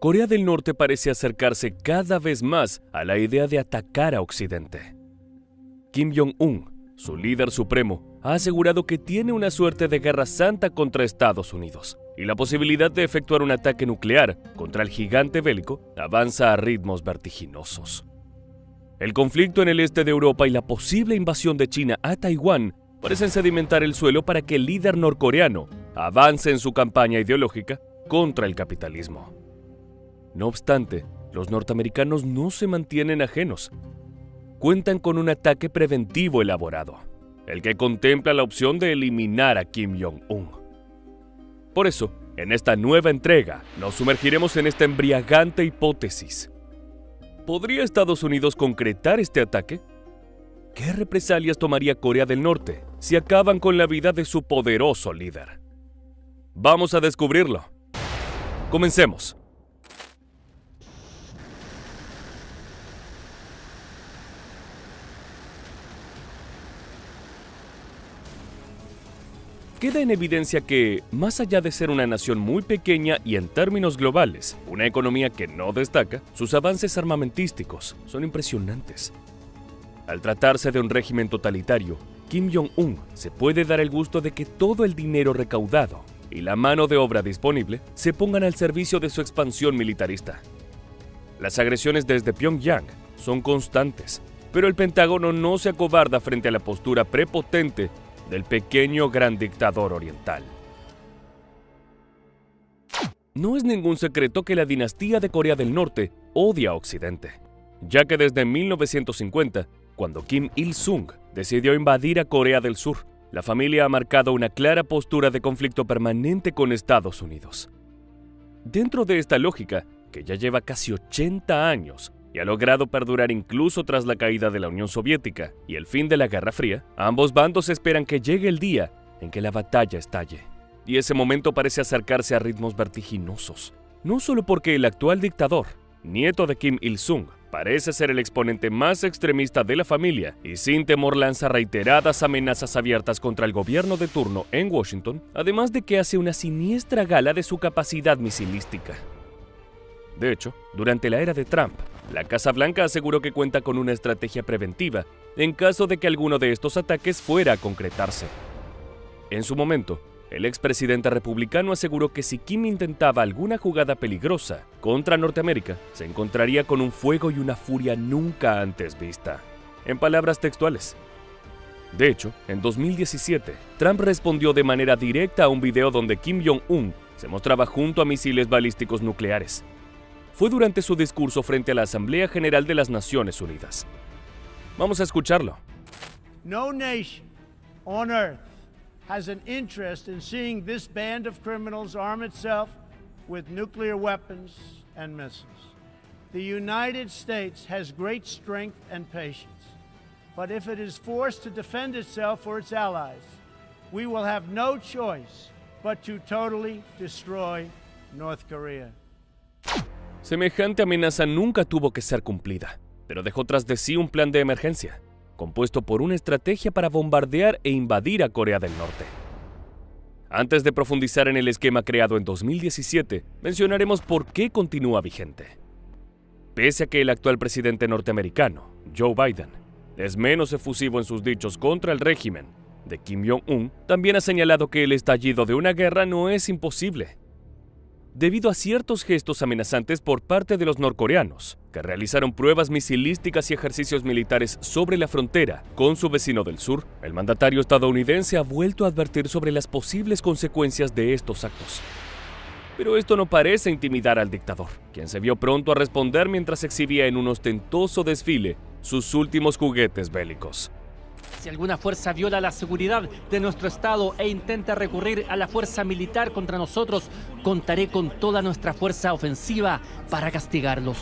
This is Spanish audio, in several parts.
Corea del Norte parece acercarse cada vez más a la idea de atacar a Occidente. Kim Jong-un, su líder supremo, ha asegurado que tiene una suerte de guerra santa contra Estados Unidos, y la posibilidad de efectuar un ataque nuclear contra el gigante bélico avanza a ritmos vertiginosos. El conflicto en el este de Europa y la posible invasión de China a Taiwán parecen sedimentar el suelo para que el líder norcoreano avance en su campaña ideológica contra el capitalismo. No obstante, los norteamericanos no se mantienen ajenos. Cuentan con un ataque preventivo elaborado, el que contempla la opción de eliminar a Kim Jong-un. Por eso, en esta nueva entrega, nos sumergiremos en esta embriagante hipótesis. ¿Podría Estados Unidos concretar este ataque? ¿Qué represalias tomaría Corea del Norte si acaban con la vida de su poderoso líder? Vamos a descubrirlo. Comencemos. Queda en evidencia que, más allá de ser una nación muy pequeña y en términos globales, una economía que no destaca, sus avances armamentísticos son impresionantes. Al tratarse de un régimen totalitario, Kim Jong-un se puede dar el gusto de que todo el dinero recaudado y la mano de obra disponible se pongan al servicio de su expansión militarista. Las agresiones desde Pyongyang son constantes, pero el Pentágono no se acobarda frente a la postura prepotente del pequeño gran dictador oriental. No es ningún secreto que la dinastía de Corea del Norte odia a Occidente, ya que desde 1950, cuando Kim Il-sung decidió invadir a Corea del Sur, la familia ha marcado una clara postura de conflicto permanente con Estados Unidos. Dentro de esta lógica, que ya lleva casi 80 años, y ha logrado perdurar incluso tras la caída de la Unión Soviética y el fin de la Guerra Fría, ambos bandos esperan que llegue el día en que la batalla estalle. Y ese momento parece acercarse a ritmos vertiginosos. No solo porque el actual dictador, nieto de Kim Il-sung, parece ser el exponente más extremista de la familia y sin temor lanza reiteradas amenazas abiertas contra el gobierno de turno en Washington, además de que hace una siniestra gala de su capacidad misilística. De hecho, durante la era de Trump, la Casa Blanca aseguró que cuenta con una estrategia preventiva en caso de que alguno de estos ataques fuera a concretarse. En su momento, el expresidente republicano aseguró que si Kim intentaba alguna jugada peligrosa contra Norteamérica, se encontraría con un fuego y una furia nunca antes vista. En palabras textuales. De hecho, en 2017, Trump respondió de manera directa a un video donde Kim Jong-un se mostraba junto a misiles balísticos nucleares. Fue durante su discurso frente a la Asamblea General de las Naciones Unidas. Vamos a escucharlo. No nation on earth has an interest in seeing this band of criminals arm itself with nuclear weapons and missiles. The United States has great strength and patience, but if it is forced to defend itself or its allies, we will have no choice but to totally destroy North Korea. Semejante amenaza nunca tuvo que ser cumplida, pero dejó tras de sí un plan de emergencia, compuesto por una estrategia para bombardear e invadir a Corea del Norte. Antes de profundizar en el esquema creado en 2017, mencionaremos por qué continúa vigente. Pese a que el actual presidente norteamericano, Joe Biden, es menos efusivo en sus dichos contra el régimen de Kim Jong-un, también ha señalado que el estallido de una guerra no es imposible, debido a ciertos gestos amenazantes por parte de los norcoreanos, que realizaron pruebas misilísticas y ejercicios militares sobre la frontera con su vecino del sur. El mandatario estadounidense ha vuelto a advertir sobre las posibles consecuencias de estos actos. Pero esto no parece intimidar al dictador, quien se vio pronto a responder mientras exhibía en un ostentoso desfile sus últimos juguetes bélicos. Si alguna fuerza viola la seguridad de nuestro Estado e intenta recurrir a la fuerza militar contra nosotros, contaré con toda nuestra fuerza ofensiva para castigarlos.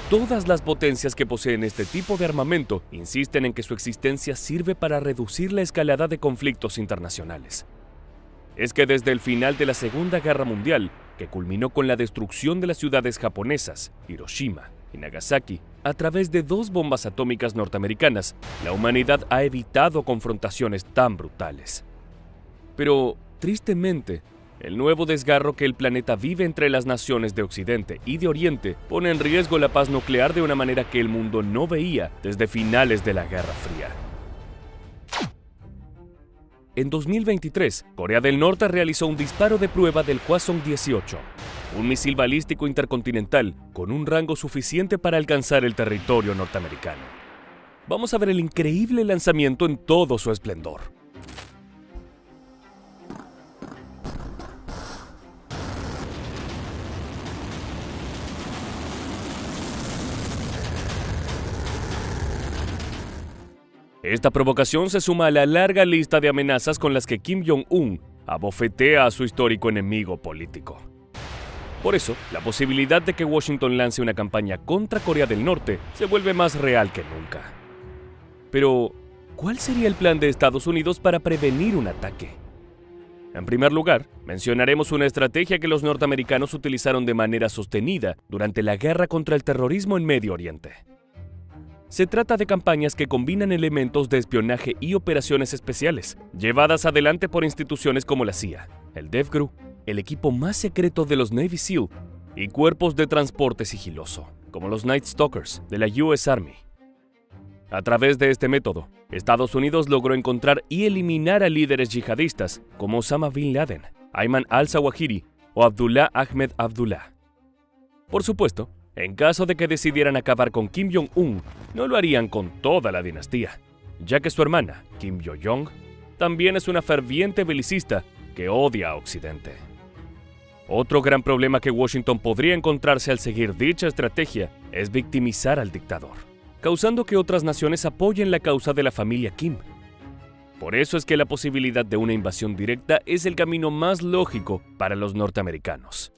Todas las potencias que poseen este tipo de armamento insisten en que su existencia sirve para reducir la escalada de conflictos internacionales. Es que desde el final de la Segunda Guerra Mundial, que culminó con la destrucción de las ciudades japonesas, Hiroshima y Nagasaki, a través de 2 bombas atómicas norteamericanas, la humanidad ha evitado confrontaciones tan brutales. Pero, tristemente, el nuevo desgarro que el planeta vive entre las naciones de Occidente y de Oriente pone en riesgo la paz nuclear de una manera que el mundo no veía desde finales de la Guerra Fría. En 2023, Corea del Norte realizó un disparo de prueba del Hwasong-18, un misil balístico intercontinental con un rango suficiente para alcanzar el territorio norteamericano. Vamos a ver el increíble lanzamiento en todo su esplendor. Esta provocación se suma a la larga lista de amenazas con las que Kim Jong-un abofetea a su histórico enemigo político. Por eso, la posibilidad de que Washington lance una campaña contra Corea del Norte se vuelve más real que nunca. Pero, ¿cuál sería el plan de Estados Unidos para prevenir un ataque? En primer lugar, mencionaremos una estrategia que los norteamericanos utilizaron de manera sostenida durante la guerra contra el terrorismo en Medio Oriente. Se trata de campañas que combinan elementos de espionaje y operaciones especiales, llevadas adelante por instituciones como la CIA, el DEVGRU, el equipo más secreto de los Navy SEAL y cuerpos de transporte sigiloso, como los Night Stalkers de la US Army. A través de este método, Estados Unidos logró encontrar y eliminar a líderes yihadistas como Osama Bin Laden, Ayman al-Zawahiri o Abdullah Ahmed Abdullah. Por supuesto, en caso de que decidieran acabar con Kim Jong-un, no lo harían con toda la dinastía, ya que su hermana, Kim Yo-jong, también es una ferviente belicista que odia a Occidente. Otro gran problema que Washington podría encontrarse al seguir dicha estrategia es victimizar al dictador, causando que otras naciones apoyen la causa de la familia Kim. Por eso es que la posibilidad de una invasión directa es el camino más lógico para los norteamericanos.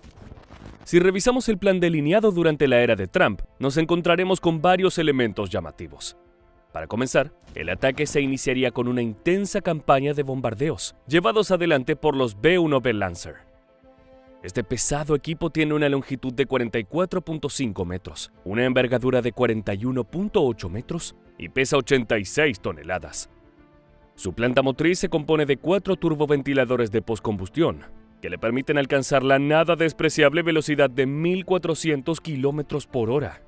Si revisamos el plan delineado durante la era de Trump, nos encontraremos con varios elementos llamativos. Para comenzar, el ataque se iniciaría con una intensa campaña de bombardeos, llevados adelante por los B-1B Lancer. Este pesado equipo tiene una longitud de 44.5 metros, una envergadura de 41.8 metros y pesa 86 toneladas. Su planta motriz se compone de 4 turboventiladores de postcombustión, que le permiten alcanzar la nada despreciable velocidad de 1.400 km por hora.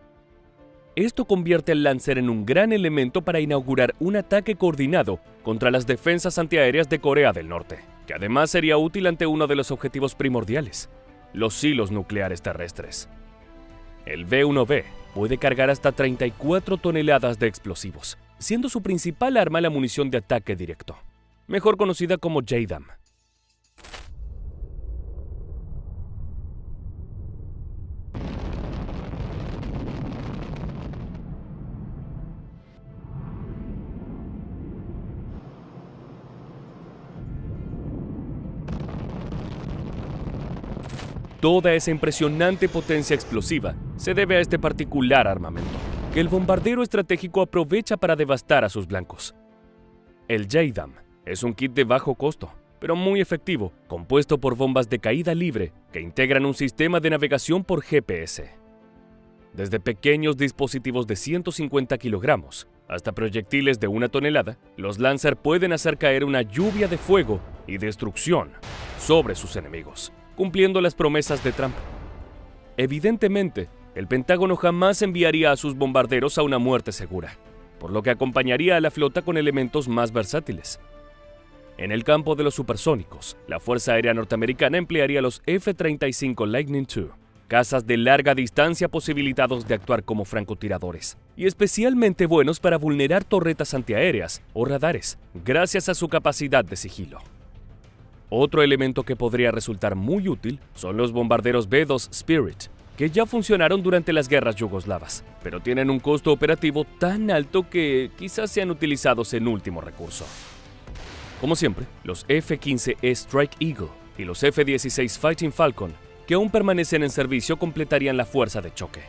Esto convierte al Lancer en un gran elemento para inaugurar un ataque coordinado contra las defensas antiaéreas de Corea del Norte, que además sería útil ante uno de los objetivos primordiales, los silos nucleares terrestres. El B-1B puede cargar hasta 34 toneladas de explosivos, siendo su principal arma la munición de ataque directo, mejor conocida como JDAM. Toda esa impresionante potencia explosiva se debe a este particular armamento, que el bombardero estratégico aprovecha para devastar a sus blancos. El JDAM es un kit de bajo costo, pero muy efectivo, compuesto por bombas de caída libre que integran un sistema de navegación por GPS. Desde pequeños dispositivos de 150 kilogramos hasta proyectiles de 1 tonelada, los Lancer pueden hacer caer una lluvia de fuego y destrucción sobre sus enemigos, cumpliendo las promesas de Trump. Evidentemente, el Pentágono jamás enviaría a sus bombarderos a una muerte segura, por lo que acompañaría a la flota con elementos más versátiles. En el campo de los supersónicos, la Fuerza Aérea Norteamericana emplearía los F-35 Lightning II, cazas de larga distancia posibilitados de actuar como francotiradores, y especialmente buenos para vulnerar torretas antiaéreas o radares, gracias a su capacidad de sigilo. Otro elemento que podría resultar muy útil son los bombarderos B-2 Spirit, que ya funcionaron durante las guerras yugoslavas, pero tienen un costo operativo tan alto que quizás sean utilizados en último recurso. Como siempre, los F-15E Strike Eagle y los F-16 Fighting Falcon, que aún permanecen en servicio, completarían la fuerza de choque.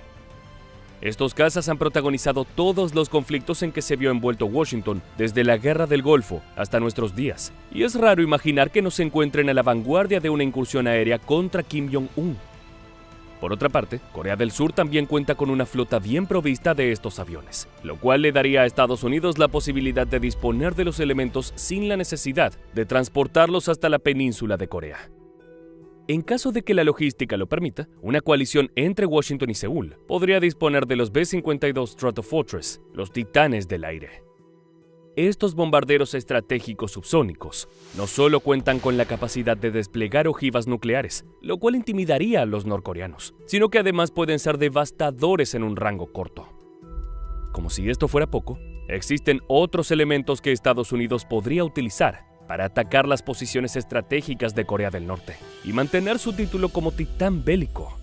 Estos cazas han protagonizado todos los conflictos en que se vio envuelto Washington, desde la Guerra del Golfo hasta nuestros días, y es raro imaginar que no se encuentren a la vanguardia de una incursión aérea contra Kim Jong-un. Por otra parte, Corea del Sur también cuenta con una flota bien provista de estos aviones, lo cual le daría a Estados Unidos la posibilidad de disponer de los elementos sin la necesidad de transportarlos hasta la península de Corea. En caso de que la logística lo permita, una coalición entre Washington y Seúl podría disponer de los B-52 Stratofortress, los titanes del aire. Estos bombarderos estratégicos subsónicos no solo cuentan con la capacidad de desplegar ojivas nucleares, lo cual intimidaría a los norcoreanos, sino que además pueden ser devastadores en un rango corto. Como si esto fuera poco, existen otros elementos que Estados Unidos podría utilizar para atacar las posiciones estratégicas de Corea del Norte y mantener su título como titán bélico.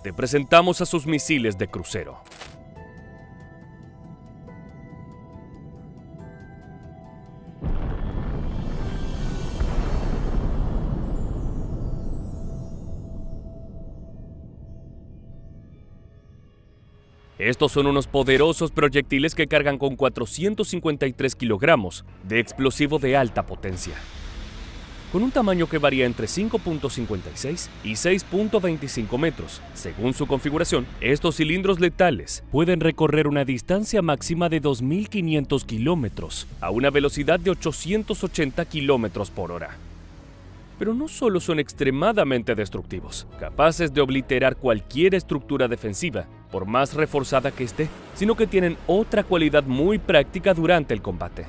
Te presentamos a sus misiles de crucero. Estos son unos poderosos proyectiles que cargan con 453 kilogramos de explosivo de alta potencia. Con un tamaño que varía entre 5.56 y 6.25 metros. Según su configuración, estos cilindros letales pueden recorrer una distancia máxima de 2.500 kilómetros a una velocidad de 880 kilómetros por hora. Pero no solo son extremadamente destructivos, capaces de obliterar cualquier estructura defensiva, por más reforzada que esté, sino que tienen otra cualidad muy práctica durante el combate.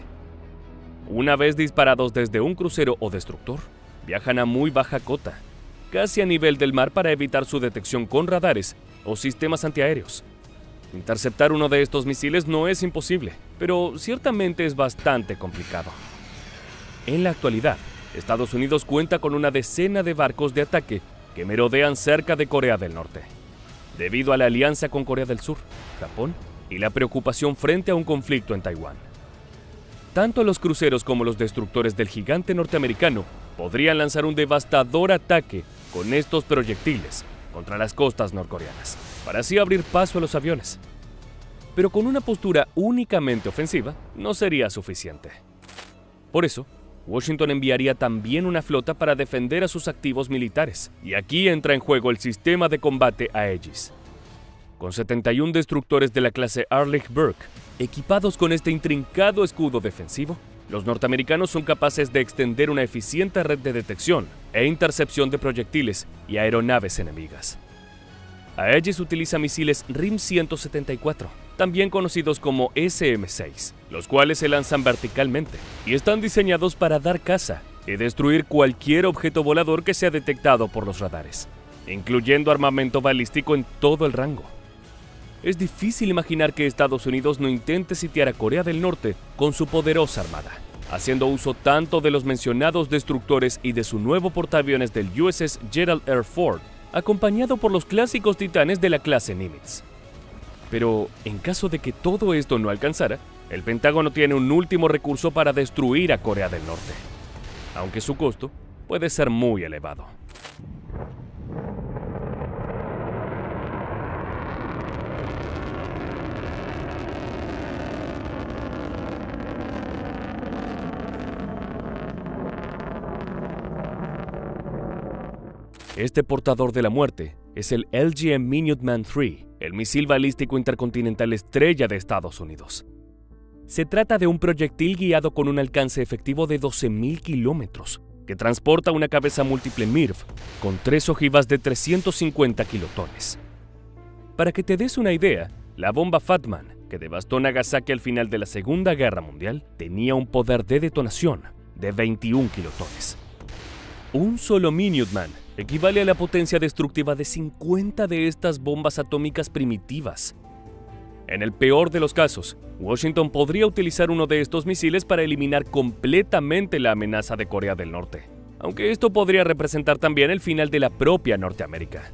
Una vez disparados desde un crucero o destructor, viajan a muy baja cota, casi a nivel del mar para evitar su detección con radares o sistemas antiaéreos. Interceptar uno de estos misiles no es imposible, pero ciertamente es bastante complicado. En la actualidad, Estados Unidos cuenta con una decena de barcos de ataque que merodean cerca de Corea del Norte, debido a la alianza con Corea del Sur, Japón y la preocupación frente a un conflicto en Taiwán. Tanto los cruceros como los destructores del gigante norteamericano podrían lanzar un devastador ataque con estos proyectiles contra las costas norcoreanas, para así abrir paso a los aviones. Pero con una postura únicamente ofensiva no sería suficiente. Por eso, Washington enviaría también una flota para defender a sus activos militares, y aquí entra en juego el sistema de combate Aegis. Con 71 destructores de la clase Arleigh Burke, equipados con este intrincado escudo defensivo, los norteamericanos son capaces de extender una eficiente red de detección e intercepción de proyectiles y aeronaves enemigas. Aegis utiliza misiles RIM-174, también conocidos como SM-6, los cuales se lanzan verticalmente y están diseñados para dar caza y destruir cualquier objeto volador que sea detectado por los radares, incluyendo armamento balístico en todo el rango. Es difícil imaginar que Estados Unidos no intente sitiar a Corea del Norte con su poderosa armada, haciendo uso tanto de los mencionados destructores y de su nuevo portaaviones del USS Gerald R. Ford, acompañado por los clásicos titanes de la clase Nimitz. Pero, en caso de que todo esto no alcanzara, el Pentágono tiene un último recurso para destruir a Corea del Norte, aunque su costo puede ser muy elevado. Este portador de la muerte es el LGM Minuteman III, el misil balístico intercontinental estrella de Estados Unidos. Se trata de un proyectil guiado con un alcance efectivo de 12.000 kilómetros, que transporta una cabeza múltiple MIRV con 3 ojivas de 350 kilotones. Para que te des una idea, la bomba Fat Man, que devastó Nagasaki al final de la Segunda Guerra Mundial, tenía un poder de detonación de 21 kilotones. Un solo Minuteman equivale a la potencia destructiva de 50 de estas bombas atómicas primitivas. En el peor de los casos, Washington podría utilizar uno de estos misiles para eliminar completamente la amenaza de Corea del Norte, aunque esto podría representar también el final de la propia Norteamérica.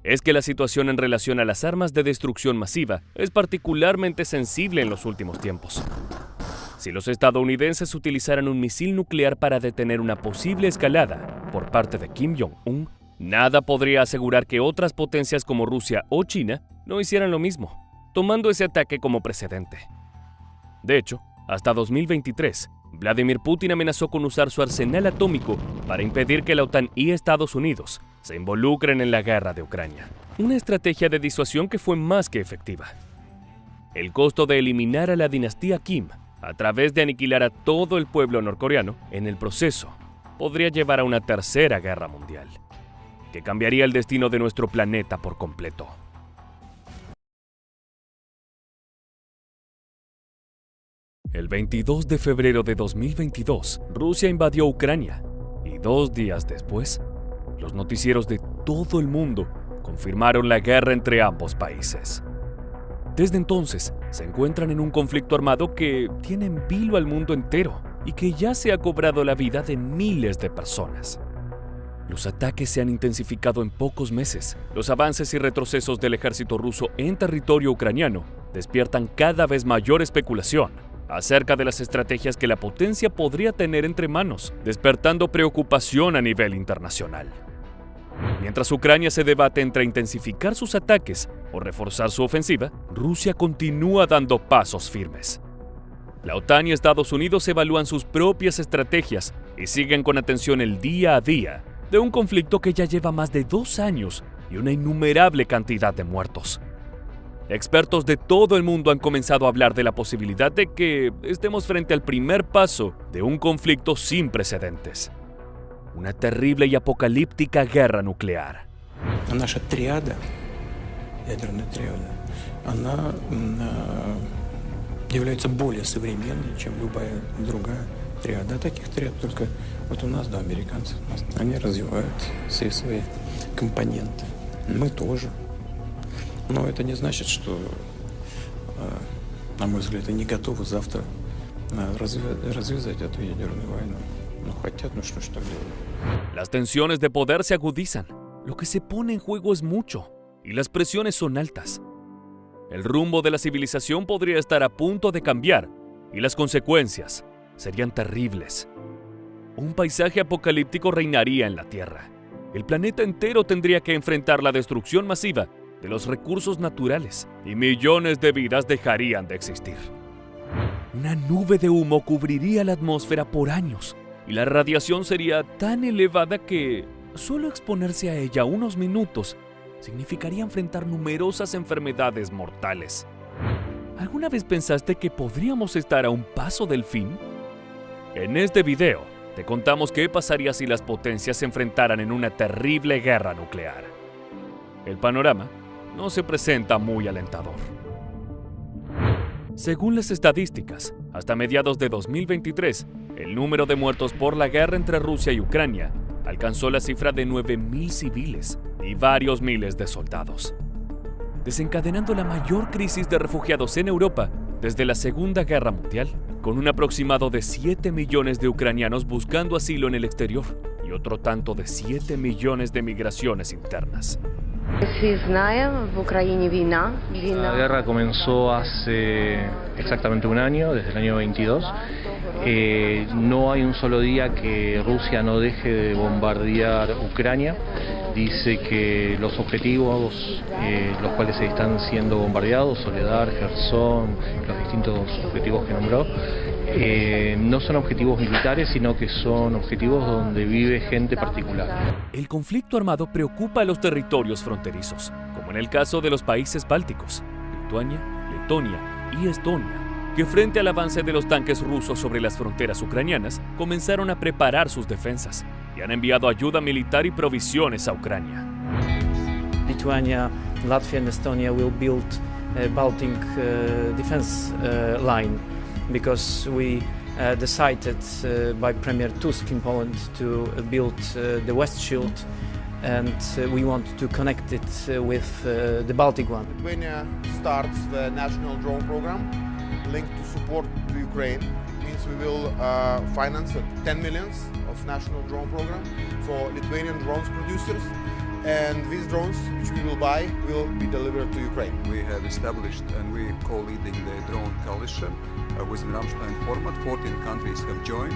Es que la situación en relación a las armas de destrucción masiva es particularmente sensible en los últimos tiempos. Si los estadounidenses utilizaran un misil nuclear para detener una posible escalada por parte de Kim Jong-un, nada podría asegurar que otras potencias como Rusia o China no hicieran lo mismo, tomando ese ataque como precedente. De hecho, hasta 2023, Vladimir Putin amenazó con usar su arsenal atómico para impedir que la OTAN y Estados Unidos se involucren en la guerra de Ucrania. Una estrategia de disuasión que fue más que efectiva. El costo de eliminar a la dinastía Kim a través de aniquilar a todo el pueblo norcoreano en el proceso podría llevar a una tercera guerra mundial, que cambiaría el destino de nuestro planeta por completo. El 22 de febrero de 2022, Rusia invadió Ucrania y 2 días después, los noticieros de todo el mundo confirmaron la guerra entre ambos países. Desde entonces, se encuentran en un conflicto armado que tiene en vilo al mundo entero y que ya se ha cobrado la vida de miles de personas. Los ataques se han intensificado en pocos meses. Los avances y retrocesos del ejército ruso en territorio ucraniano despiertan cada vez mayor especulación acerca de las estrategias que la potencia podría tener entre manos, despertando preocupación a nivel internacional. Mientras Ucrania se debate entre intensificar sus ataques o reforzar su ofensiva, Rusia continúa dando pasos firmes. La OTAN y Estados Unidos evalúan sus propias estrategias y siguen con atención el día a día de un conflicto que ya lleva más de 2 años y una innumerable cantidad de muertos. Expertos de todo el mundo han comenzado a hablar de la posibilidad de que estemos frente al primer paso de un conflicto sin precedentes. Una terrible y apocalíptica guerra nuclear. Наша триада, ядерная триада, она является более современной, чем любая другая триада. Таких триад только вот у нас, да, американцы. Они развивают все свои компоненты. Мы тоже. Но это не значит, что, на мой взгляд, они готовы завтра развязать эту ядерную войну. No хотят, no что ж так делают. Las tensiones de poder se agudizan. Lo que se pone en juego es mucho y las presiones son altas. El rumbo de la civilización podría estar a punto de cambiar y las consecuencias serían terribles. Un paisaje apocalíptico reinaría en la Tierra. El planeta entero tendría que enfrentar la destrucción masiva de los recursos naturales y millones de vidas dejarían de existir. Una nube de humo cubriría la atmósfera por años y la radiación sería tan elevada que solo exponerse a ella unos minutos significaría enfrentar numerosas enfermedades mortales. ¿Alguna vez pensaste que podríamos estar a un paso del fin? En este video te contamos qué pasaría si las potencias se enfrentaran en una terrible guerra nuclear. El panorama no se presenta muy alentador. Según las estadísticas, hasta mediados de 2023, el número de muertos por la guerra entre Rusia y Ucrania alcanzó la cifra de 9.000 civiles y varios miles de soldados, desencadenando la mayor crisis de refugiados en Europa desde la Segunda Guerra Mundial, con un aproximado de 7 millones de ucranianos buscando asilo en el exterior y otro tanto de 7 millones de migraciones internas. La guerra comenzó hace exactamente un año, desde el año 22. No hay un solo día que Rusia no deje de bombardear Ucrania. Dice que los objetivos, los cuales están siendo bombardeados, Soledar, Gerson, los distintos objetivos que nombró, no son objetivos militares, sino que son objetivos donde vive gente particular. El conflicto armado preocupa a los territorios fronterizos, como en el caso de los países bálticos, Lituania, Letonia y Estonia, que frente al avance de los tanques rusos sobre las fronteras ucranianas, comenzaron a preparar sus defensas y han enviado ayuda militar y provisiones a Ucrania. Lithuania, Latvia and Estonia will build a Baltic defense line because we decided by Premier Tusk in Poland to build the West Shield, and we want to connect it with the Baltic one. Lithuania starts the national drone program linked to support to Ukraine. It means we will finance 10 millions of national drone program for Lithuanian drones producers, and these drones which we will buy will be delivered to Ukraine. We have established and we co-leading the drone coalition with the Rammstein format. 14 countries have joined.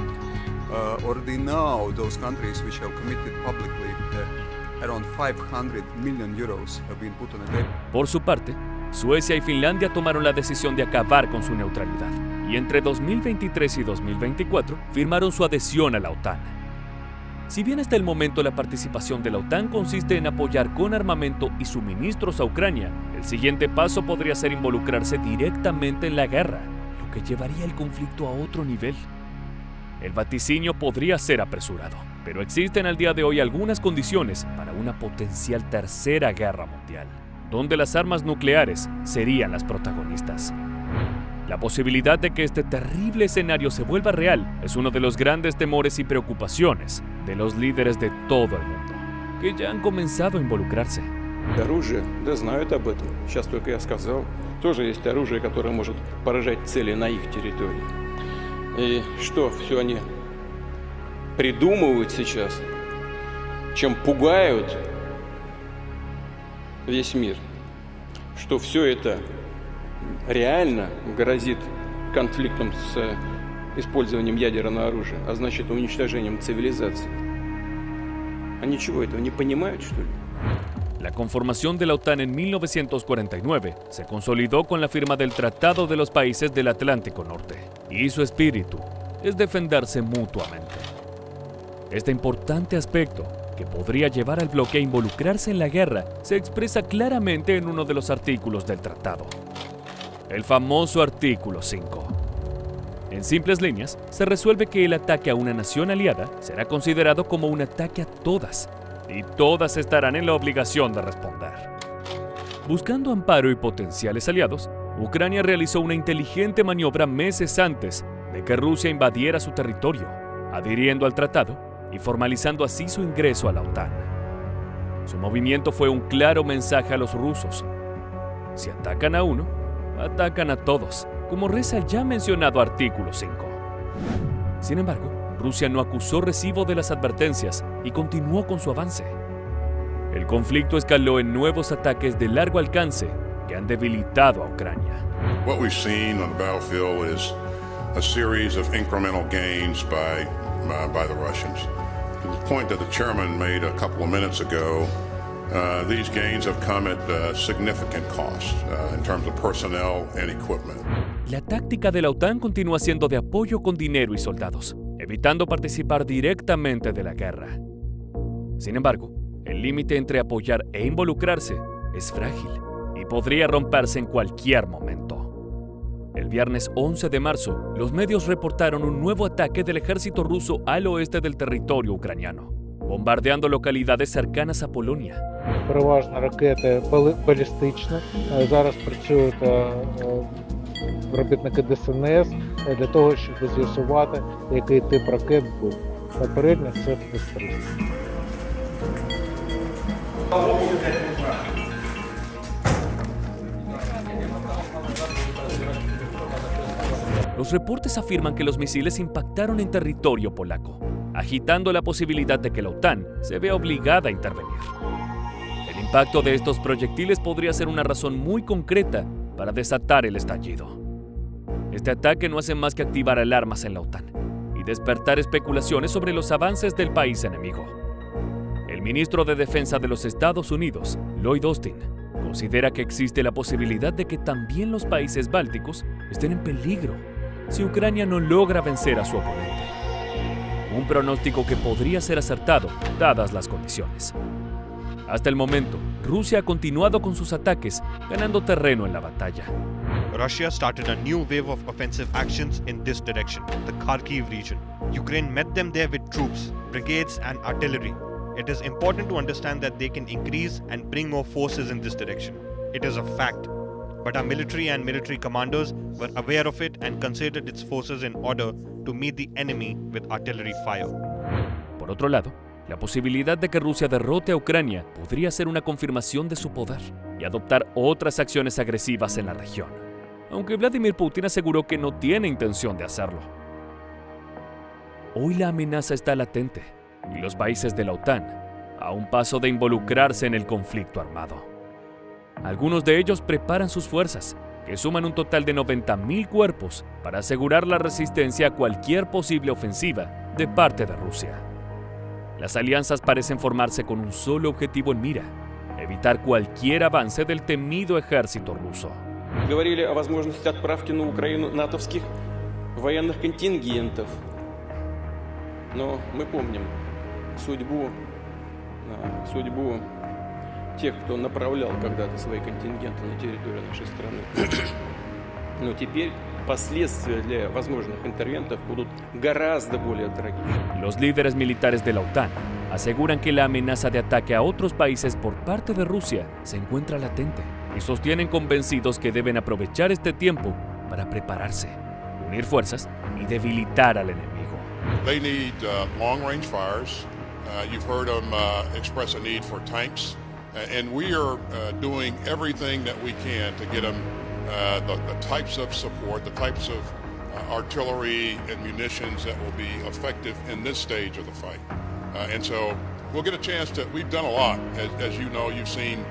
Already now those countries which have committed publicly around 500 million euros have been put on a table. Por su parte, Suecia y Finlandia tomaron la decisión de acabar con su neutralidad. y entre 2023 y 2024 firmaron su adhesión a la OTAN. Si bien hasta el momento la participación de la OTAN consiste en apoyar con armamento y suministros a Ucrania, el siguiente paso podría ser involucrarse directamente en la guerra, lo que llevaría el conflicto a otro nivel. El vaticinio podría ser apresurado, pero existen al día de hoy algunas condiciones para una potencial tercera guerra mundial, donde las armas nucleares serían las protagonistas. La posibilidad de que este terrible escenario se vuelva real es uno de los grandes temores y preocupaciones de los líderes de todo el mundo, que ya han comenzado a involucrarse. Оружие, да, знают об этом. Сейчас только я сказал. Тоже есть оружие, которое может поражать цели на их территории. И что, все они придумывают сейчас, чем пугают весь мир, что все это реально грозит конфликтом с использованием ядерного оружия, а значит уничтожением цивилизации. Они чего, этого не понимают, что ли? La conformación de la OTAN en 1949 se consolidó con la firma del Tratado de los Países del Atlántico Norte, y su espíritu es defenderse mutuamente. Este importante aspecto, que podría llevar al bloque a involucrarse en la guerra, se expresa claramente en uno de los artículos del tratado, el famoso artículo 5. En simples líneas, se resuelve que el ataque a una nación aliada será considerado como un ataque a todas, y todas estarán en la obligación de responder. Buscando amparo y potenciales aliados, Ucrania realizó una inteligente maniobra meses antes de que Rusia invadiera su territorio, adhiriendo al tratado y formalizando así su ingreso a la OTAN. Su movimiento fue un claro mensaje a los rusos. Si atacan a uno, atacan a todos, como reza el ya mencionado artículo 5. Sin embargo, Rusia no acusó recibo de las advertencias y continuó con su avance. El conflicto escaló en nuevos ataques de largo alcance que han debilitado a Ucrania. What we've seen on the battlefield is a series of incremental gains by the Russians. To the point that the chairman made a couple of minutes ago, these gains have come at significant cost in terms of personnel and equipment. La táctica de la OTAN continúa siendo de apoyo con dinero y soldados, evitando participar directamente de la guerra. Sin embargo, el límite entre apoyar e involucrarse es frágil y podría romperse en cualquier momento. El viernes 11 de marzo, los medios reportaron un nuevo ataque del ejército ruso al oeste del territorio ucraniano, bombardeando localidades cercanas a Polonia. Переважно ракети балістичні. Зараз працюють робітники ДСНС для того, щоб з'ясувати, який тип ракет був. Попередньо це С-300. Los reportes afirman que los misiles impactaron en territorio polaco, agitando la posibilidad de que la OTAN se vea obligada a intervenir. El impacto de estos proyectiles podría ser una razón muy concreta para desatar el estallido. Este ataque no hace más que activar alarmas en la OTAN y despertar especulaciones sobre los avances del país enemigo. El ministro de Defensa de los Estados Unidos, Lloyd Austin, considera que existe la posibilidad de que también los países bálticos estén en peligro si Ucrania no logra vencer a su oponente. Un pronóstico que podría ser acertado dadas las condiciones. Hasta el momento, Rusia ha continuado con sus ataques, ganando terreno en la batalla. Russia started a new wave of offensive actions in this direction, the Kharkiv region. Ukraine met them there with troops, brigades and artillery. It is important to understand that they can increase and bring more forces in this direction. It is a fact. But our military and military commanders were aware of it and considered its forces in order to meet the enemy with artillery fire. Por otro lado, la posibilidad de que Rusia derrote a Ucrania podría ser una confirmación de su poder y adoptar otras acciones agresivas en la región, aunque Vladimir Putin aseguró que no tiene intención de hacerlo. Hoy la amenaza está latente y los países de la OTAN a un paso de involucrarse en el conflicto armado. Algunos de ellos preparan sus fuerzas, que suman un total de 90.000 cuerpos para asegurar la resistencia a cualquier posible ofensiva de parte de Rusia. Las alianzas parecen formarse con un solo objetivo en mira: evitar cualquier avance del temido ejército ruso. Говорили о возможности отправки на Украину натовских военных контингентов. Но мы помним судьбу тех, кто направлял когда-то свои контингенты на территорию нашей страны. Но теперь последствия для возможных интервентов будут гораздо более дорогими. Los líderes militares de la OTAN aseguran que la amenaza de ataque a otros países por parte de Rusia se encuentra latente y sostienen convencidos que deben aprovechar este tiempo para prepararse, unir fuerzas y debilitar al enemigo. They need long-range fires. You've heard them express a need for tanks. And we are doing everything that we can to get them the types of support, the types of artillery and munitions that will be effective in this stage of the fight. And so we'll get a chance to, we've done a lot. As you know, you've seen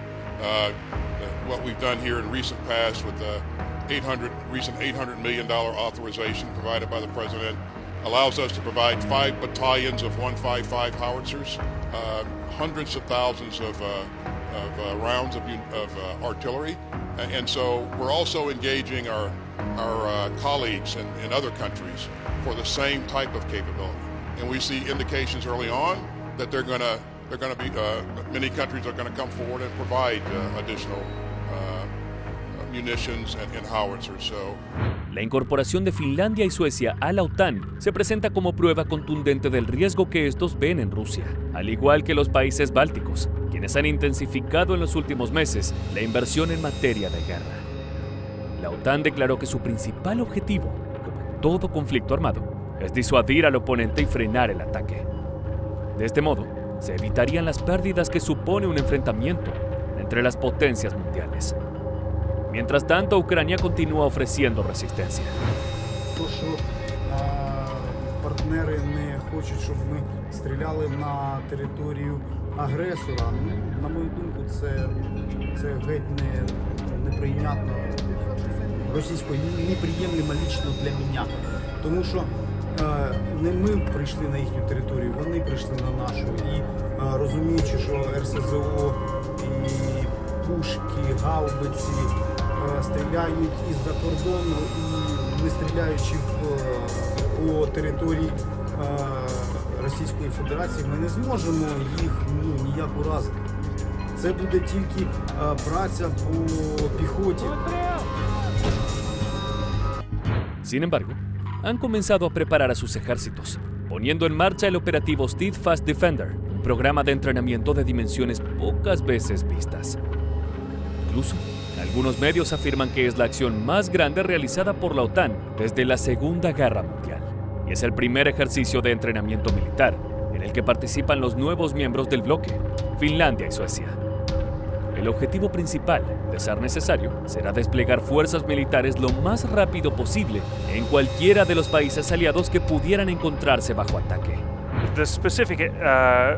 what we've done here in recent past with the recent $800 million authorization provided by the President. Allows us to provide 5 battalions of 155 howitzers, hundreds of thousands of rounds of artillery, and so we're also engaging our colleagues in other countries for the same type of capability. And we see indications early on that they're going to be many countries are going to come forward and provide additional munitions and howitzers. So. La incorporación de Finlandia y Suecia a la OTAN se presenta como prueba contundente del riesgo que estos ven en Rusia, al igual que los países bálticos, quienes han intensificado en los últimos meses la inversión en materia de guerra. La OTAN declaró que su principal objetivo, como en todo conflicto armado, es disuadir al oponente y frenar el ataque. De este modo, se evitarían las pérdidas que supone un enfrentamiento entre las potencias mundiales. Mientras tanto, Ucrania continúa ofreciendo resistencia. То, що партнери не хочуть, щоб ми стріляли на територію агресора, на мою думку, це геть неприйнятно російською, неприємлемо лично для мене. Тому що не ми прийшли на їхню територію, вони прийшли на нашу. І розуміючи, що РСЗО і пушки, гаубиці стріляють із-за кордону і не стріляючи по території Російської Федерації, ми не зможемо їх ніяк уразити. Це буде тільки праця по піхоті. Sin embargo, han comenzado a preparar a sus ejércitos, poniendo en marcha el operativo Steadfast Defender, un programa de entrenamiento de dimensiones pocas veces vistas. Incluso, algunos medios afirman que es la acción más grande realizada por la OTAN desde la Segunda Guerra Mundial, y es el primer ejercicio de entrenamiento militar en el que participan los nuevos miembros del bloque, Finlandia y Suecia. El objetivo principal, de ser necesario, será desplegar fuerzas militares lo más rápido posible en cualquiera de los países aliados que pudieran encontrarse bajo ataque. The specific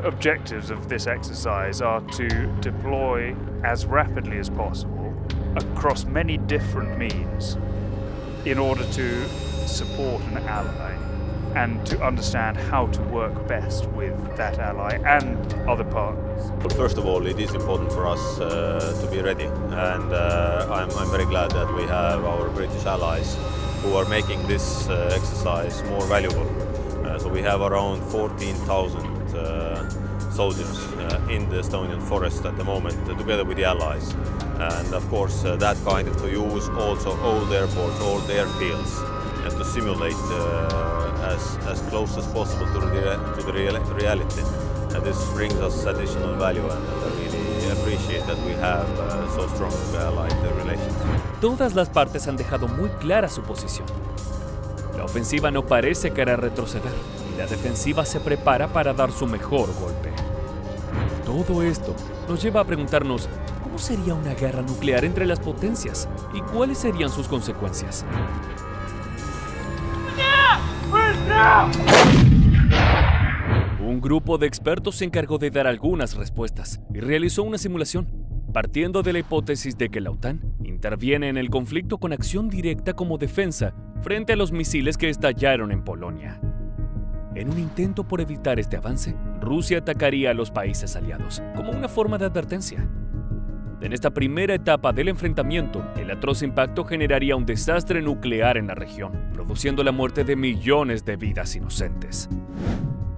objectives of this exercise are to deploy as rapidly as possible across many different means in order to support an ally and to understand how to work best with that ally and other partners. But first of all, it is important for us to be ready, and I'm very glad that we have our British allies who are making this exercise more valuable. So we have around 14,000 soldiers in the Estonian forest at the moment, together with the allies. And of course, that kind of to use also old airports, old airfields, and to simulate as close as possible to the reality. And this brings us additional value, and I really appreciate that we have so strong allied relations. Todas las partes han dejado muy clara su posición. La ofensiva no parece querer retroceder y la defensiva se prepara para dar su mejor golpe. Todo esto nos lleva a preguntarnos ¿cómo sería una guerra nuclear entre las potencias y cuáles serían sus consecuencias? Un grupo de expertos se encargó de dar algunas respuestas y realizó una simulación, partiendo de la hipótesis de que la OTAN interviene en el conflicto con acción directa como defensa frente a los misiles que estallaron en Polonia. En un intento por evitar este avance, Rusia atacaría a los países aliados como una forma de advertencia. En esta primera etapa del enfrentamiento, el atroz impacto generaría un desastre nuclear en la región, produciendo la muerte de millones de vidas inocentes.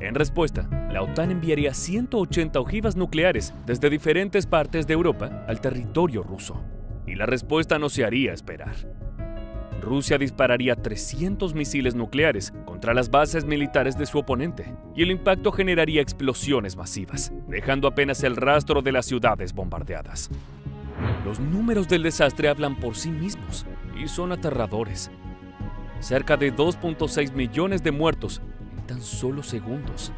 En respuesta, la OTAN enviaría 180 ojivas nucleares desde diferentes partes de Europa al territorio ruso. Y la respuesta no se haría esperar. Rusia dispararía 300 misiles nucleares contra las bases militares de su oponente, y el impacto generaría explosiones masivas, dejando apenas el rastro de las ciudades bombardeadas. Los números del desastre hablan por sí mismos y son aterradores. Cerca de 2.6 millones de muertos en tan solo segundos.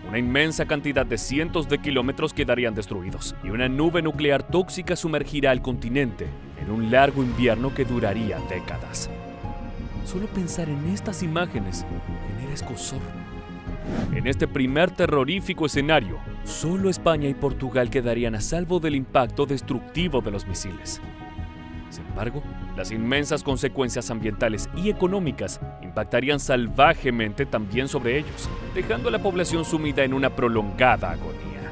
Una inmensa cantidad de cientos de kilómetros quedarían destruidos, y una nube nuclear tóxica sumergirá al continente en un largo invierno que duraría décadas. Solo pensar en estas imágenes genera escozor. En este primer terrorífico escenario, solo España y Portugal quedarían a salvo del impacto destructivo de los misiles. Sin embargo, las inmensas consecuencias ambientales y económicas impactarían salvajemente también sobre ellos, dejando a la población sumida en una prolongada agonía.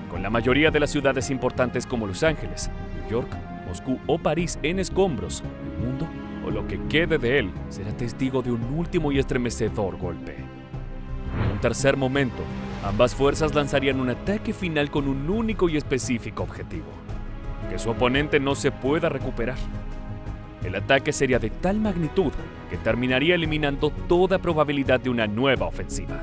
Con la mayoría de las ciudades importantes como Los Ángeles, New York, Moscú o París en escombros, el mundo, o lo que quede de él, será testigo de un último y estremecedor golpe. En un tercer momento, ambas fuerzas lanzarían un ataque final con un único y específico objetivo: que su oponente no se pueda recuperar. El ataque sería de tal magnitud que terminaría eliminando toda probabilidad de una nueva ofensiva.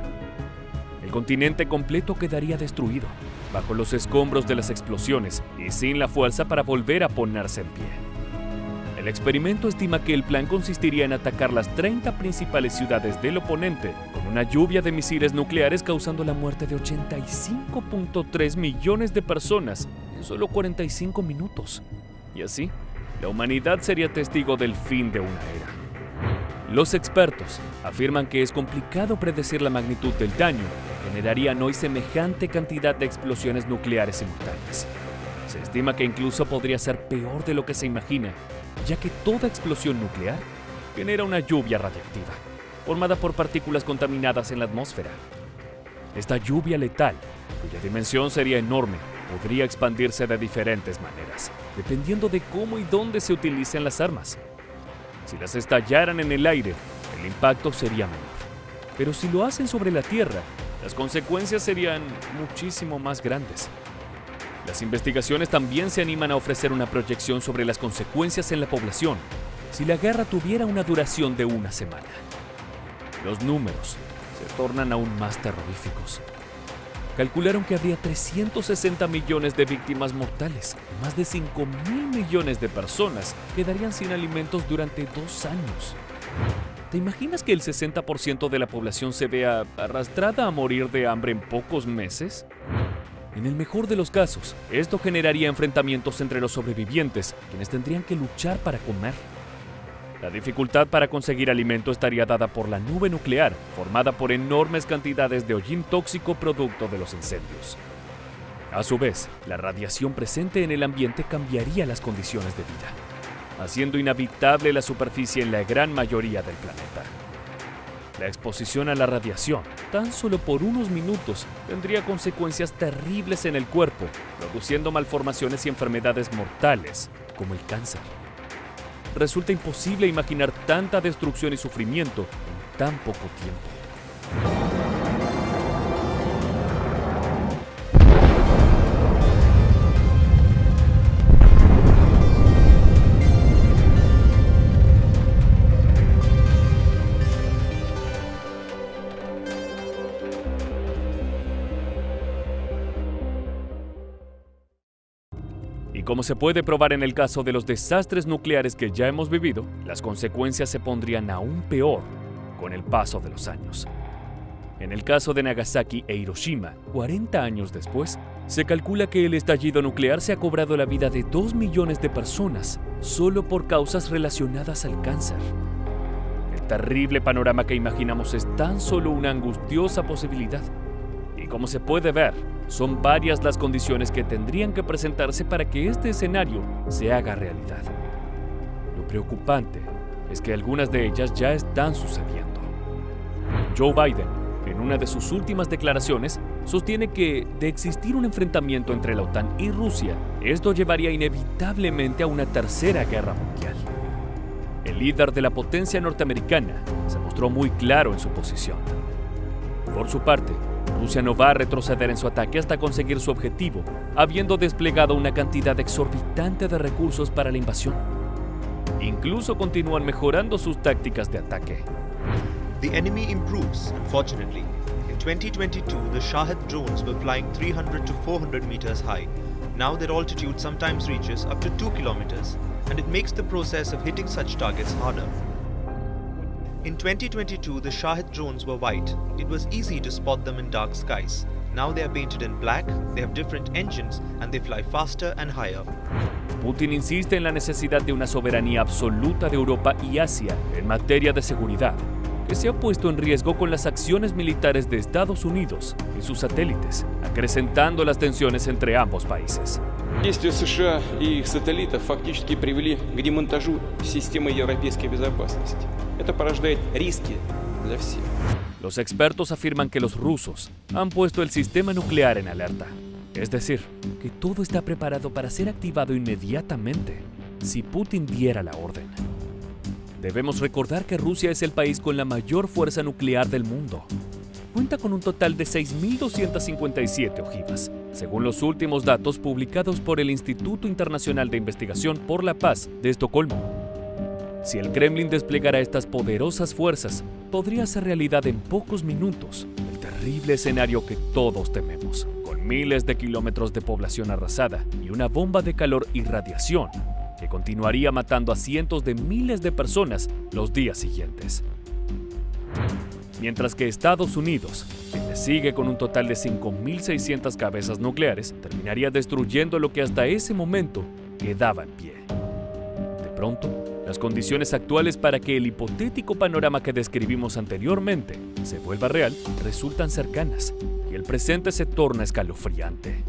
El continente completo quedaría destruido, bajo los escombros de las explosiones y sin la fuerza para volver a ponerse en pie. El experimento estima que el plan consistiría en atacar las 30 principales ciudades del oponente con una lluvia de misiles nucleares, causando la muerte de 85.3 millones de personas en solo 45 minutos. Y así, la humanidad sería testigo del fin de una era. Los expertos afirman que es complicado predecir la magnitud del daño que generarían hoy semejante cantidad de explosiones nucleares simultáneas. Se estima que incluso podría ser peor de lo que se imagina, ya que toda explosión nuclear genera una lluvia radiactiva, formada por partículas contaminadas en la atmósfera. Esta lluvia letal, cuya dimensión sería enorme, podría expandirse de diferentes maneras, dependiendo de cómo y dónde se utilicen las armas. Si las estallaran en el aire, el impacto sería menor. Pero si lo hacen sobre la Tierra, las consecuencias serían muchísimo más grandes. Las investigaciones también se animan a ofrecer una proyección sobre las consecuencias en la población si la guerra tuviera una duración de una semana. Los números se tornan aún más terroríficos. Calcularon que habría 360 millones de víctimas mortales y más de 5.000 millones de personas quedarían sin alimentos durante 2 años. ¿Te imaginas que el 60% de la población se vea arrastrada a morir de hambre en pocos meses? En el mejor de los casos, esto generaría enfrentamientos entre los sobrevivientes, quienes tendrían que luchar para comer. La dificultad para conseguir alimento estaría dada por la nube nuclear, formada por enormes cantidades de hollín tóxico producto de los incendios. A su vez, la radiación presente en el ambiente cambiaría las condiciones de vida, haciendo inhabitable la superficie en la gran mayoría del planeta. La exposición a la radiación, tan solo por unos minutos, tendría consecuencias terribles en el cuerpo, produciendo malformaciones y enfermedades mortales, como el cáncer. Resulta imposible imaginar tanta destrucción y sufrimiento en tan poco tiempo. Y como se puede probar en el caso de los desastres nucleares que ya hemos vivido, las consecuencias se pondrían aún peor con el paso de los años. En el caso de Nagasaki e Hiroshima, 40 años después, se calcula que el estallido nuclear se ha cobrado la vida de 2 millones de personas solo por causas relacionadas al cáncer. El terrible panorama que imaginamos es tan solo una angustiosa posibilidad. Y como se puede ver, son varias las condiciones que tendrían que presentarse para que este escenario se haga realidad. Lo preocupante es que algunas de ellas ya están sucediendo. Joe Biden, en una de sus últimas declaraciones, sostiene que, de existir un enfrentamiento entre la OTAN y Rusia, esto llevaría inevitablemente a una tercera guerra mundial. El líder de la potencia norteamericana se mostró muy claro en su posición. Por su parte, Rusia no va a retroceder en su ataque hasta conseguir su objetivo, habiendo desplegado una cantidad exorbitante de recursos para la invasión. Incluso continúan mejorando sus tácticas de ataque. The enemy improves, unfortunately. In 2022, the Shahed drones were flying 300 to 400 meters high. Now their altitude sometimes reaches up to 2 kilometers, and it makes the process of hitting such targets harder. In 2022, the Shahed drones were white. It was easy to spot them in dark skies. Now they are painted in black, they have different engines, and they fly faster and higher. Putin insiste en la necesidad de una soberanía absoluta de Europa y Asia en materia de seguridad, que se ha puesto en riesgo con las acciones militares de Estados Unidos y sus satélites, acrecentando las tensiones entre ambos países. Действия США и их сателлитов фактически привели к демонтажу системы европейской безопасности. Это порождает риски для всех. Los expertos afirman que los rusos han puesto el sistema nuclear en alerta. Es decir, que todo está preparado para ser activado inmediatamente si Putin diera la orden. Debemos recordar que Rusia es el país con la mayor fuerza nuclear del mundo. Cuenta con un total de 6.257 ojivas, según los últimos datos publicados por el Instituto Internacional de Investigación por la Paz de Estocolmo. Si el Kremlin desplegara estas poderosas fuerzas, podría ser realidad en pocos minutos el terrible escenario que todos tememos, con miles de kilómetros de población arrasada y una bomba de calor y radiación que continuaría matando a cientos de miles de personas los días siguientes. Mientras que Estados Unidos, que le sigue con un total de 5.600 cabezas nucleares, terminaría destruyendo lo que hasta ese momento quedaba en pie. De pronto, las condiciones actuales para que el hipotético panorama que describimos anteriormente se vuelva real resultan cercanas y el presente se torna escalofriante.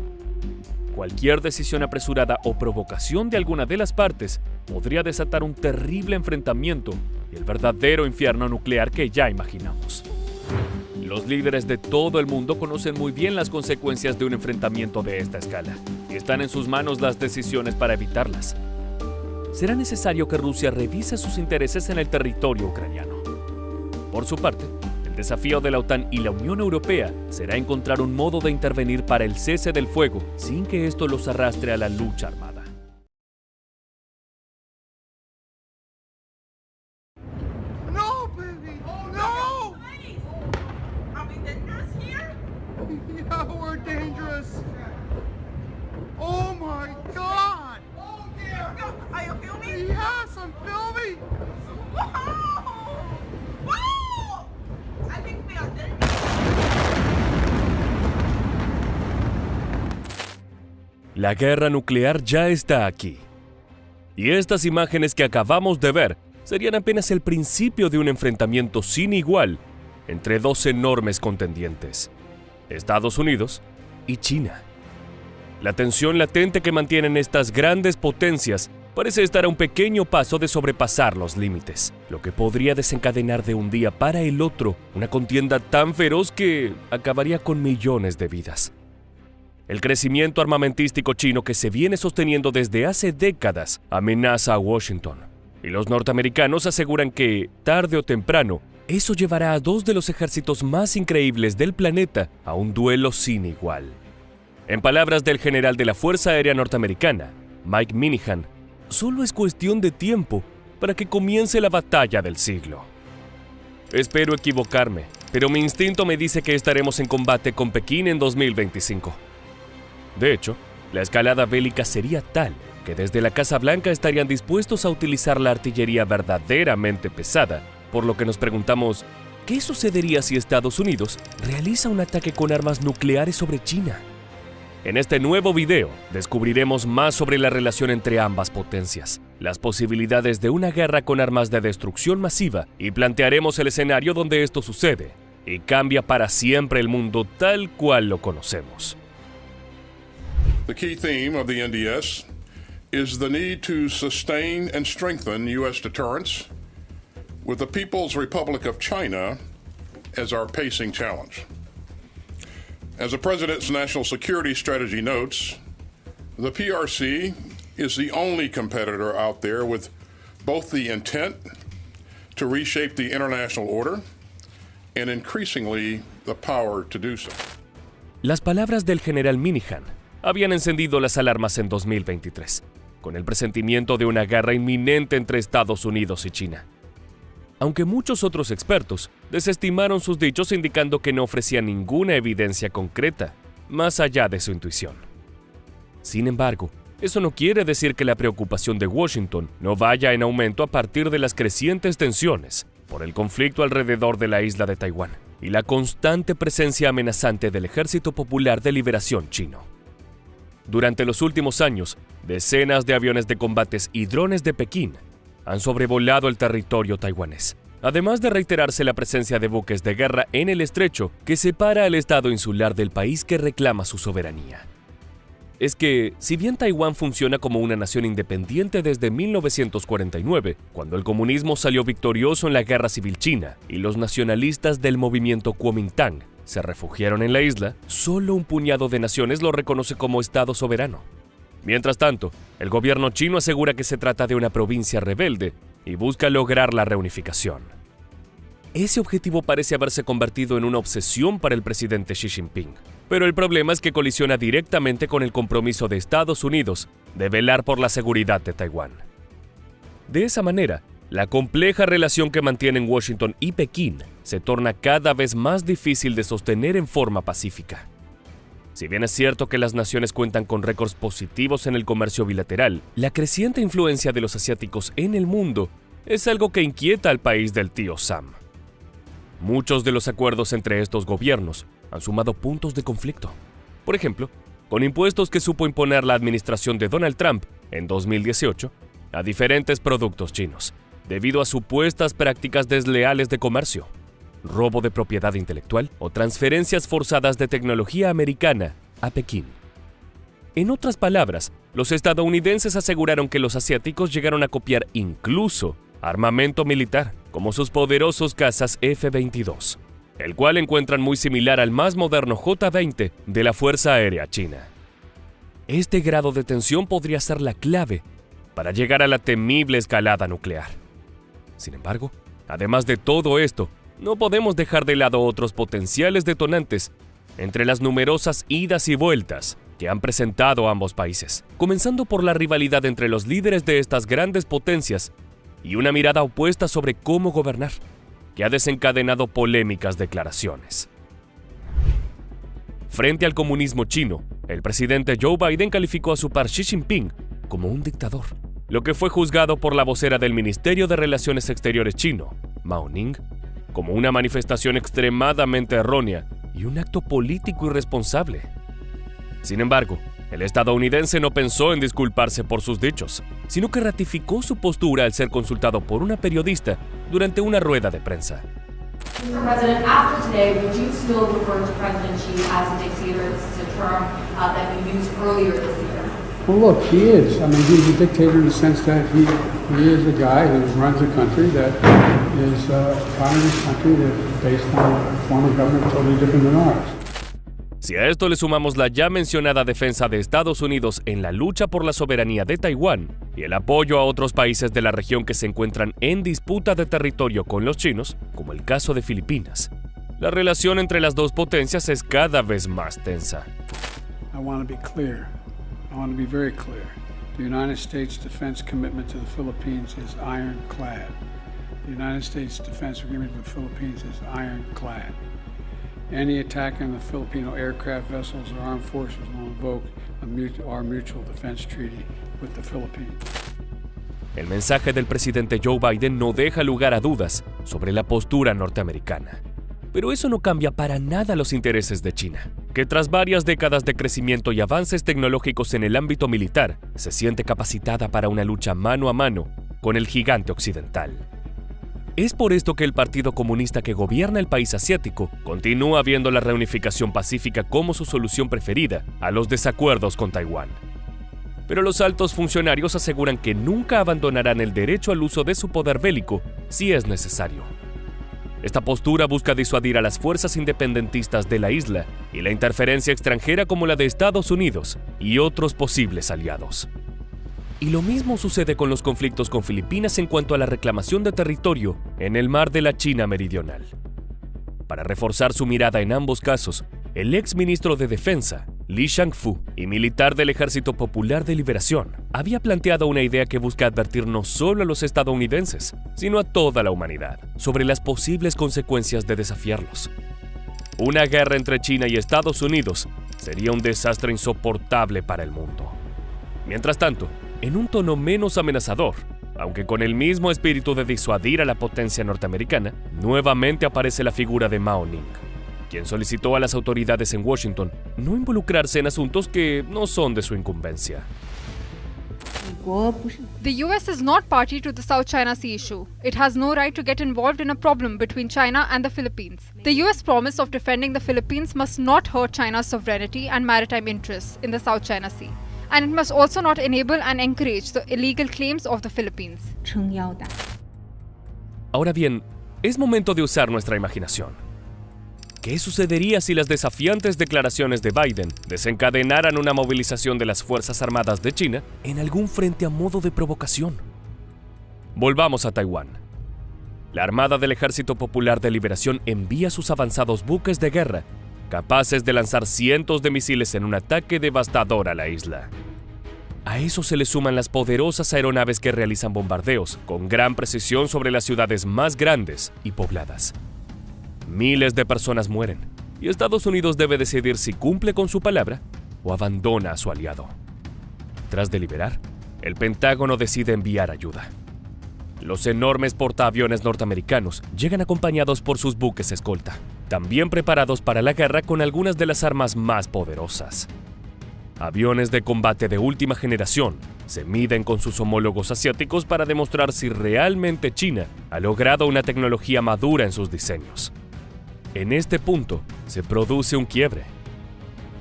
Cualquier decisión apresurada o provocación de alguna de las partes podría desatar un terrible enfrentamiento y el verdadero infierno nuclear que ya imaginamos. Los líderes de todo el mundo conocen muy bien las consecuencias de un enfrentamiento de esta escala y están en sus manos las decisiones para evitarlas. Será necesario que Rusia revise sus intereses en el territorio ucraniano. Por su parte, el desafío de la OTAN y la Unión Europea será encontrar un modo de intervenir para el cese del fuego sin que esto los arrastre a la lucha armada. No, baby! No! I mean, the nurse here? Yeah, we're dangerous. Oh my God! Oh dear! Are you filming? Yes, I'm filming! Whoa! Whoa! I think we are dead. La guerra nuclear ya está aquí. Y estas imágenes que acabamos de ver serían apenas el principio de un enfrentamiento sin igual entre dos enormes contendientes, Estados Unidos y China. La tensión latente que mantienen estas grandes potencias parece estar a un pequeño paso de sobrepasar los límites, lo que podría desencadenar de un día para el otro una contienda tan feroz que acabaría con millones de vidas. El crecimiento armamentístico chino que se viene sosteniendo desde hace décadas amenaza a Washington, y los norteamericanos aseguran que, tarde o temprano, eso llevará a dos de los ejércitos más increíbles del planeta a un duelo sin igual. En palabras del general de la Fuerza Aérea Norteamericana, Mike Minihan, solo es cuestión de tiempo para que comience la batalla del siglo. Espero equivocarme, pero mi instinto me dice que estaremos en combate con Pekín en 2025. De hecho, la escalada bélica sería tal que desde la Casa Blanca estarían dispuestos a utilizar la artillería verdaderamente pesada, por lo que nos preguntamos, ¿qué sucedería si Estados Unidos realiza un ataque con armas nucleares sobre China? En este nuevo video descubriremos más sobre la relación entre ambas potencias, las posibilidades de una guerra con armas de destrucción masiva y plantearemos el escenario donde esto sucede y cambia para siempre el mundo tal cual lo conocemos. The key theme of the NDS is the need to sustain and strengthen U.S. deterrence with the People's Republic of China as our pacing challenge. As the President's national security strategy notes, The PRC is the only competitor out there with both the intent to reshape the international order and increasingly the power to do so. Las palabras del general Minihan habían encendido las alarmas en 2023, con el presentimiento de una guerra inminente entre Estados Unidos y China. Aunque muchos otros expertos desestimaron sus dichos indicando que no ofrecían ninguna evidencia concreta, más allá de su intuición. Sin embargo, eso no quiere decir que la preocupación de Washington no vaya en aumento a partir de las crecientes tensiones por el conflicto alrededor de la isla de Taiwán y la constante presencia amenazante del Ejército Popular de Liberación chino. Durante los últimos años, decenas de aviones de combates y drones de Pekín han sobrevolado el territorio taiwanés, además de reiterarse la presencia de buques de guerra en el estrecho que separa al estado insular del país que reclama su soberanía. Es que, si bien Taiwán funciona como una nación independiente desde 1949, cuando el comunismo salió victorioso en la Guerra Civil China y los nacionalistas del movimiento Kuomintang se refugiaron en la isla, solo un puñado de naciones lo reconoce como Estado soberano. Mientras tanto, el gobierno chino asegura que se trata de una provincia rebelde y busca lograr la reunificación. Ese objetivo parece haberse convertido en una obsesión para el presidente Xi Jinping. Pero el problema es que colisiona directamente con el compromiso de Estados Unidos de velar por la seguridad de Taiwán. De esa manera, la compleja relación que mantienen Washington y Pekín se torna cada vez más difícil de sostener en forma pacífica. Si bien es cierto que las naciones cuentan con récords positivos en el comercio bilateral, la creciente influencia de los asiáticos en el mundo es algo que inquieta al país del tío Sam. Muchos de los acuerdos entre estos gobiernos han sumado puntos de conflicto. Por ejemplo, con impuestos que supo imponer la administración de Donald Trump en 2018 a diferentes productos chinos, debido a supuestas prácticas desleales de comercio, robo de propiedad intelectual o transferencias forzadas de tecnología americana a Pekín. En otras palabras, los estadounidenses aseguraron que los asiáticos llegaron a copiar incluso armamento militar, como sus poderosos cazas F-22, el cual encuentran muy similar al más moderno J-20 de la Fuerza Aérea China. Este grado de tensión podría ser la clave para llegar a la temible escalada nuclear. Sin embargo, además de todo esto, no podemos dejar de lado otros potenciales detonantes entre las numerosas idas y vueltas que han presentado ambos países, comenzando por la rivalidad entre los líderes de estas grandes potencias y una mirada opuesta sobre cómo gobernar, que ha desencadenado polémicas declaraciones. Frente al comunismo chino, el presidente Joe Biden calificó a su par Xi Jinping como un dictador, lo que fue juzgado por la vocera del Ministerio de Relaciones Exteriores chino, Mao Ning, como una manifestación extremadamente errónea y un acto político irresponsable. Sin embargo, el estadounidense no pensó en disculparse por sus dichos, sino que ratificó su postura al ser consultado por una periodista durante una rueda de prensa. Mr. President, after today, would you still refer to President Xi as a dictator? This is a term that we used earlier this year. Well, look, he is. I mean, he's a dictator in the sense that he is a guy who runs a country that is a communist country that's based on a form of government totally different than ours. Si a esto le sumamos la ya mencionada defensa de Estados Unidos en la lucha por la soberanía de Taiwán y el apoyo a otros países de la región que se encuentran en disputa de territorio con los chinos, como el caso de Filipinas, la relación entre las dos potencias es cada vez más tensa. I want to be clear. I want to be very clear. The United States defense commitment to the Philippines is ironclad. The United States defense agreement with the Philippines is ironclad. Any attack on the Filipino aircraft vessels or armed forces will invoke our mutual defense treaty with the Philippines. El mensaje del presidente Joe Biden no deja lugar a dudas sobre la postura norteamericana. Pero eso no cambia para nada los intereses de China, que tras varias décadas de crecimiento y avances tecnológicos en el ámbito militar, se siente capacitada para una lucha mano a mano con el gigante occidental. Es por esto que el Partido Comunista que gobierna el país asiático continúa viendo la reunificación pacífica como su solución preferida a los desacuerdos con Taiwán. Pero los altos funcionarios aseguran que nunca abandonarán el derecho al uso de su poder bélico si es necesario. Esta postura busca disuadir a las fuerzas independentistas de la isla y la interferencia extranjera como la de Estados Unidos y otros posibles aliados. Y lo mismo sucede con los conflictos con Filipinas en cuanto a la reclamación de territorio en el mar de la China Meridional. Para reforzar su mirada en ambos casos, el ex ministro de Defensa, Li Shangfu, y militar del Ejército Popular de Liberación, había planteado una idea que busca advertir no solo a los estadounidenses, sino a toda la humanidad, sobre las posibles consecuencias de desafiarlos. Una guerra entre China y Estados Unidos sería un desastre insoportable para el mundo. Mientras tanto, en un tono menos amenazador, aunque con el mismo espíritu de disuadir a la potencia norteamericana, nuevamente aparece la figura de Mao Ning, quien solicitó a las autoridades en Washington no involucrarse en asuntos que no son de su incumbencia. The US is not party to the South China Sea issue. It has no right to get involved in a problem between China and the Philippines. The US promise of defending the Philippines must not hurt China's sovereignty and maritime interests in the South China Sea. And it must also not enable and encourage the illegal claims of the Philippines. Ahora bien, es momento de usar nuestra imaginación. ¿Qué sucedería si las desafiantes declaraciones de Biden desencadenaran una movilización de las Fuerzas Armadas de China en algún frente a modo de provocación? Volvamos a Taiwán. La Armada del Ejército Popular de Liberación envía sus avanzados buques de guerra, capaces de lanzar cientos de misiles en un ataque devastador a la isla. A eso se le suman las poderosas aeronaves que realizan bombardeos con gran precisión sobre las ciudades más grandes y pobladas. Miles de personas mueren, y Estados Unidos debe decidir si cumple con su palabra o abandona a su aliado. Tras deliberar, el Pentágono decide enviar ayuda. Los enormes portaaviones norteamericanos llegan acompañados por sus buques escolta, también preparados para la guerra con algunas de las armas más poderosas. Aviones de combate de última generación se miden con sus homólogos asiáticos para demostrar si realmente China ha logrado una tecnología madura en sus diseños. En este punto, se produce un quiebre.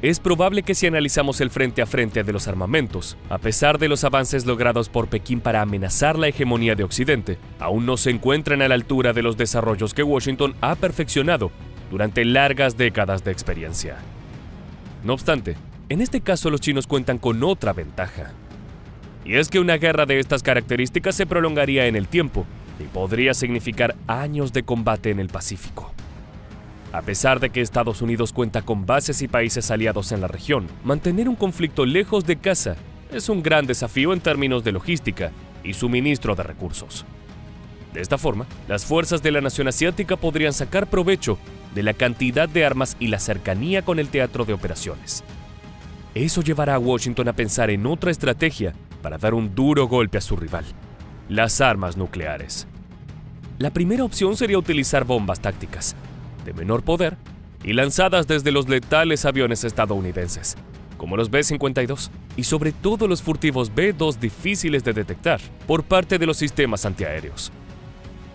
Es probable que si analizamos el frente a frente de los armamentos, a pesar de los avances logrados por Pekín para amenazar la hegemonía de Occidente, aún no se encuentran a la altura de los desarrollos que Washington ha perfeccionado durante largas décadas de experiencia. No obstante, en este caso los chinos cuentan con otra ventaja. Y es que una guerra de estas características se prolongaría en el tiempo y podría significar años de combate en el Pacífico. A pesar de que Estados Unidos cuenta con bases y países aliados en la región, mantener un conflicto lejos de casa es un gran desafío en términos de logística y suministro de recursos. De esta forma, las fuerzas de la nación asiática podrían sacar provecho de la cantidad de armas y la cercanía con el teatro de operaciones. Eso llevará a Washington a pensar en otra estrategia para dar un duro golpe a su rival: las armas nucleares. La primera opción sería utilizar bombas tácticas, de menor poder y lanzadas desde los letales aviones estadounidenses, como los B-52, y sobre todo los furtivos B-2 difíciles de detectar por parte de los sistemas antiaéreos.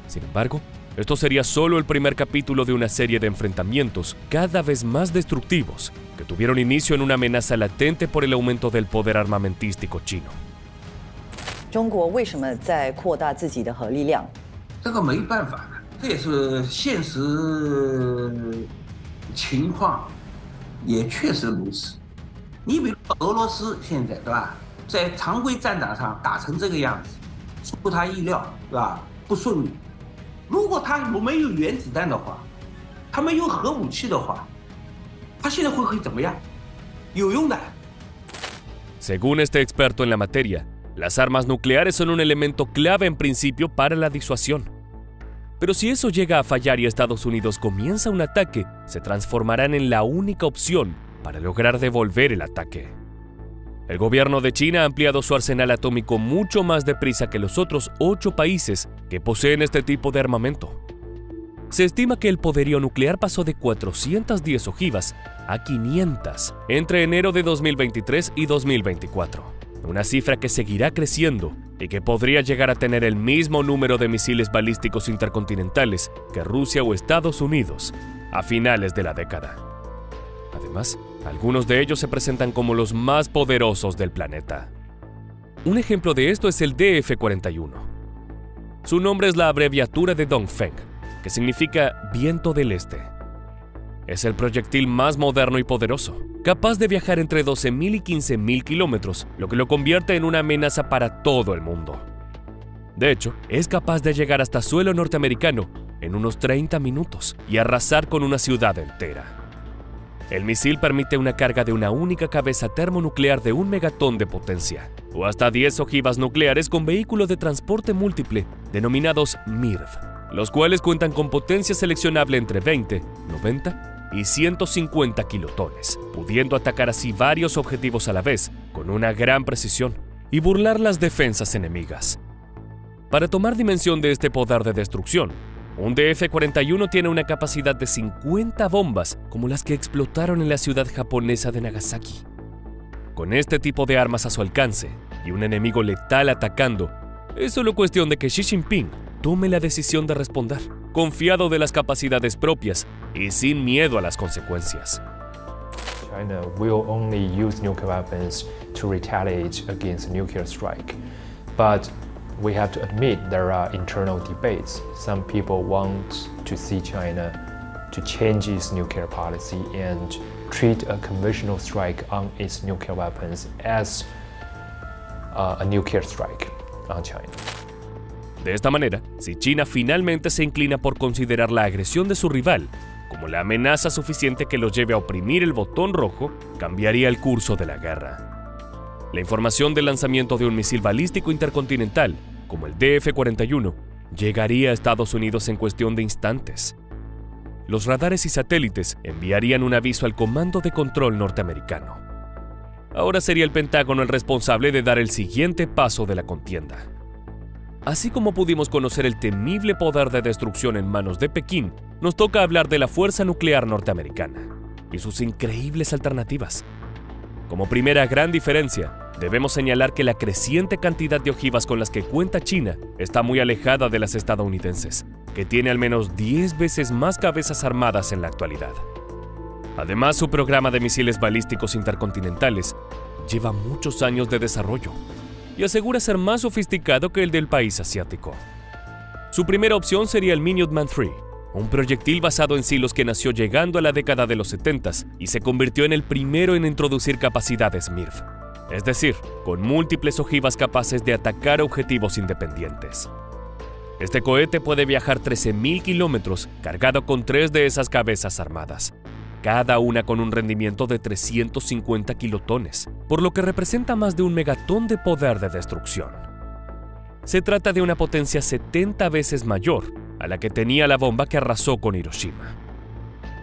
Sin embargo, esto sería solo el primer capítulo de una serie de enfrentamientos cada vez más destructivos que tuvieron inicio en una amenaza latente por el aumento del poder armamentístico chino. 中国为什么在扩大自己的核力量？这个没办法，这也是现实情况，也确实如此。你比如说俄罗斯现在对吧，在常规战场上打成这个样子，出乎他意料，对吧？不顺利。如果他没有原子弹的话，他没有核武器的话，他现在会怎么样？有用的。 Según este experto en la materia, las armas nucleares son un elemento clave en principio para la disuasión. Pero si eso llega a fallar y Estados Unidos comienza un ataque, se transformarán en la única opción para lograr devolver el ataque. El gobierno de China ha ampliado su arsenal atómico mucho más deprisa que los otros 8 países que poseen este tipo de armamento. Se estima que el poderío nuclear pasó de 410 ojivas a 500 entre enero de 2023 y 2024, una cifra que seguirá creciendo y que podría llegar a tener el mismo número de misiles balísticos intercontinentales que Rusia o Estados Unidos a finales de la década. Además, algunos de ellos se presentan como los más poderosos del planeta. Un ejemplo de esto es el DF-41. Su nombre es la abreviatura de Dongfeng, que significa viento del este. Es el proyectil más moderno y poderoso, capaz de viajar entre 12.000 y 15.000 kilómetros, lo que lo convierte en una amenaza para todo el mundo. De hecho, es capaz de llegar hasta suelo norteamericano en unos 30 minutos y arrasar con una ciudad entera. El misil permite una carga de una única cabeza termonuclear de 1 megatón de potencia, o hasta 10 ojivas nucleares con vehículos de transporte múltiple denominados MIRV, los cuales cuentan con potencia seleccionable entre 20, 90 y 150 kilotones, pudiendo atacar así varios objetivos a la vez con una gran precisión y burlar las defensas enemigas. Para tomar dimensión de este poder de destrucción, un DF-41 tiene una capacidad de 50 bombas como las que explotaron en la ciudad japonesa de Nagasaki. Con este tipo de armas a su alcance y un enemigo letal atacando, es solo cuestión de que Xi Jinping tome la decisión de responder, confiado de las capacidades propias y sin miedo a las consecuencias. China will only use nuclear weapons to retaliate against a nuclear strike, but we have to admit there are internal debates. Some people want to see China to change its nuclear policy and treat a conventional strike on its nuclear weapons as a nuclear strike on China. De esta manera, si China finalmente se inclina por considerar la agresión de su rival como la amenaza suficiente que lo lleve a oprimir el botón rojo, cambiaría el curso de la guerra. La información del lanzamiento de un misil balístico intercontinental, como el DF-41, llegaría a Estados Unidos en cuestión de instantes. Los radares y satélites enviarían un aviso al Comando de Control norteamericano. Ahora sería el Pentágono el responsable de dar el siguiente paso de la contienda. Así como pudimos conocer el temible poder de destrucción en manos de Pekín, nos toca hablar de la fuerza nuclear norteamericana y sus increíbles alternativas. Como primera gran diferencia, debemos señalar que la creciente cantidad de ojivas con las que cuenta China está muy alejada de las estadounidenses, que tiene al menos 10 veces más cabezas armadas en la actualidad. Además, su programa de misiles balísticos intercontinentales lleva muchos años de desarrollo y asegura ser más sofisticado que el del país asiático. Su primera opción sería el Minuteman III, un proyectil basado en silos que nació llegando a la década de los 70s y se convirtió en el primero en introducir capacidades MIRV, es decir, con múltiples ojivas capaces de atacar objetivos independientes. Este cohete puede viajar 13.000 kilómetros cargado con 3 de esas cabezas armadas, cada una con un rendimiento de 350 kilotones, por lo que representa más de 1 megatón de poder de destrucción. Se trata de una potencia 70 veces mayor a la que tenía la bomba que arrasó con Hiroshima.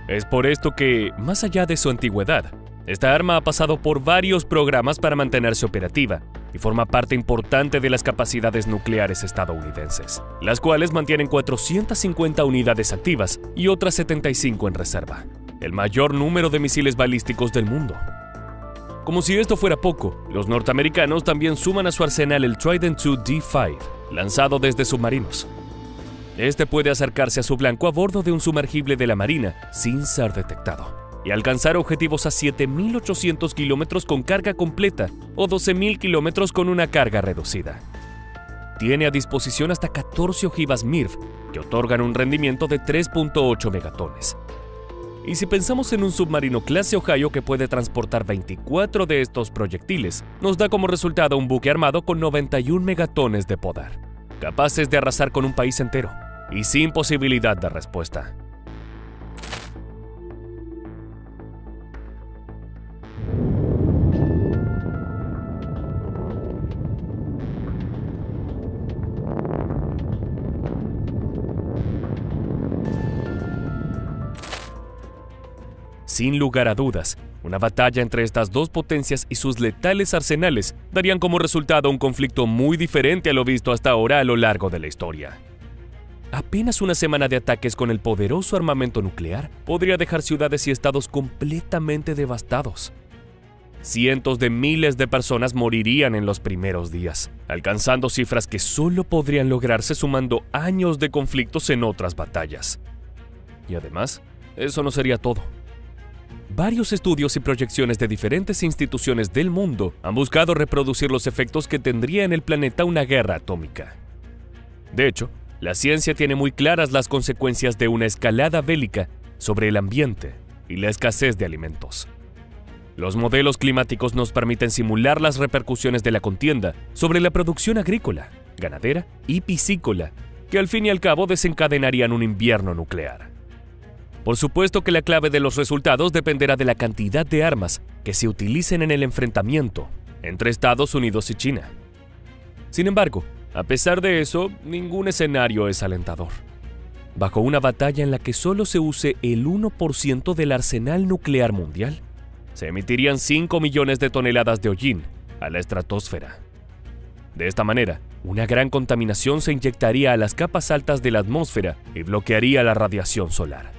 Es por esto que, más allá de su antigüedad, esta arma ha pasado por varios programas para mantenerse operativa y forma parte importante de las capacidades nucleares estadounidenses, las cuales mantienen 450 unidades activas y otras 75 en reserva, el mayor número de misiles balísticos del mundo. Como si esto fuera poco, los norteamericanos también suman a su arsenal el Trident II D5, lanzado desde submarinos. Este puede acercarse a su blanco a bordo de un sumergible de la Marina sin ser detectado y alcanzar objetivos a 7.800 kilómetros con carga completa o 12.000 kilómetros con una carga reducida. Tiene a disposición hasta 14 ojivas MIRV que otorgan un rendimiento de 3.8 megatones. Y si pensamos en un submarino clase Ohio que puede transportar 24 de estos proyectiles, nos da como resultado un buque armado con 91 megatones de poder, capaces de arrasar con un país entero y sin posibilidad de respuesta. Sin lugar a dudas, una batalla entre estas dos potencias y sus letales arsenales darían como resultado un conflicto muy diferente a lo visto hasta ahora a lo largo de la historia. Apenas una semana de ataques con el poderoso armamento nuclear podría dejar ciudades y estados completamente devastados. Cientos de miles de personas morirían en los primeros días, alcanzando cifras que solo podrían lograrse sumando años de conflictos en otras batallas. Y además, eso no sería todo. Varios estudios y proyecciones de diferentes instituciones del mundo han buscado reproducir los efectos que tendría en el planeta una guerra atómica. De hecho, la ciencia tiene muy claras las consecuencias de una escalada bélica sobre el ambiente y la escasez de alimentos. Los modelos climáticos nos permiten simular las repercusiones de la contienda sobre la producción agrícola, ganadera y piscícola, que al fin y al cabo desencadenarían un invierno nuclear. Por supuesto que la clave de los resultados dependerá de la cantidad de armas que se utilicen en el enfrentamiento entre Estados Unidos y China. Sin embargo, a pesar de eso, ningún escenario es alentador. Bajo una batalla en la que solo se use el 1% del arsenal nuclear mundial, se emitirían 5 millones de toneladas de hollín a la estratosfera. De esta manera, una gran contaminación se inyectaría a las capas altas de la atmósfera y bloquearía la radiación solar.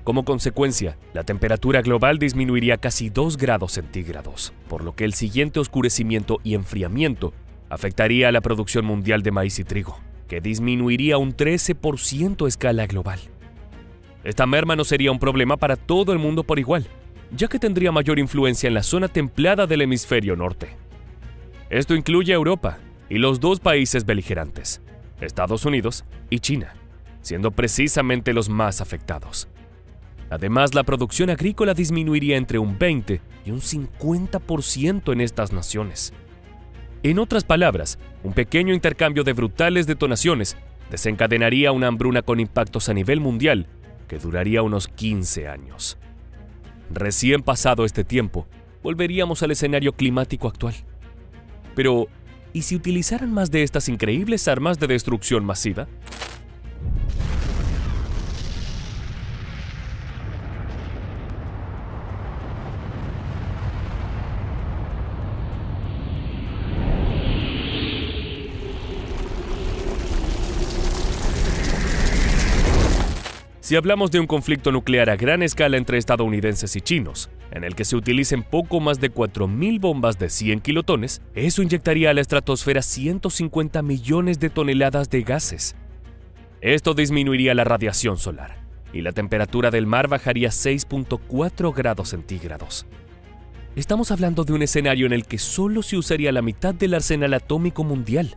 Como consecuencia, la temperatura global disminuiría casi 2 grados centígrados, por lo que el siguiente oscurecimiento y enfriamiento afectaría a la producción mundial de maíz y trigo, que disminuiría un 13% a escala global. Esta merma no sería un problema para todo el mundo por igual, ya que tendría mayor influencia en la zona templada del hemisferio norte. Esto incluye a Europa y los 2 países beligerantes, Estados Unidos y China, siendo precisamente los más afectados. Además, la producción agrícola disminuiría entre un 20 y un 50% en estas naciones. En otras palabras, un pequeño intercambio de brutales detonaciones desencadenaría una hambruna con impactos a nivel mundial que duraría unos 15 años. Recién pasado este tiempo, volveríamos al escenario climático actual. Pero, ¿y si utilizaran más de estas increíbles armas de destrucción masiva? Si hablamos de un conflicto nuclear a gran escala entre estadounidenses y chinos, en el que se utilicen poco más de 4.000 bombas de 100 kilotones, eso inyectaría a la estratosfera 150 millones de toneladas de gases. Esto disminuiría la radiación solar, y la temperatura del mar bajaría 6.4 grados centígrados. Estamos hablando de un escenario en el que solo se usaría la mitad del arsenal atómico mundial.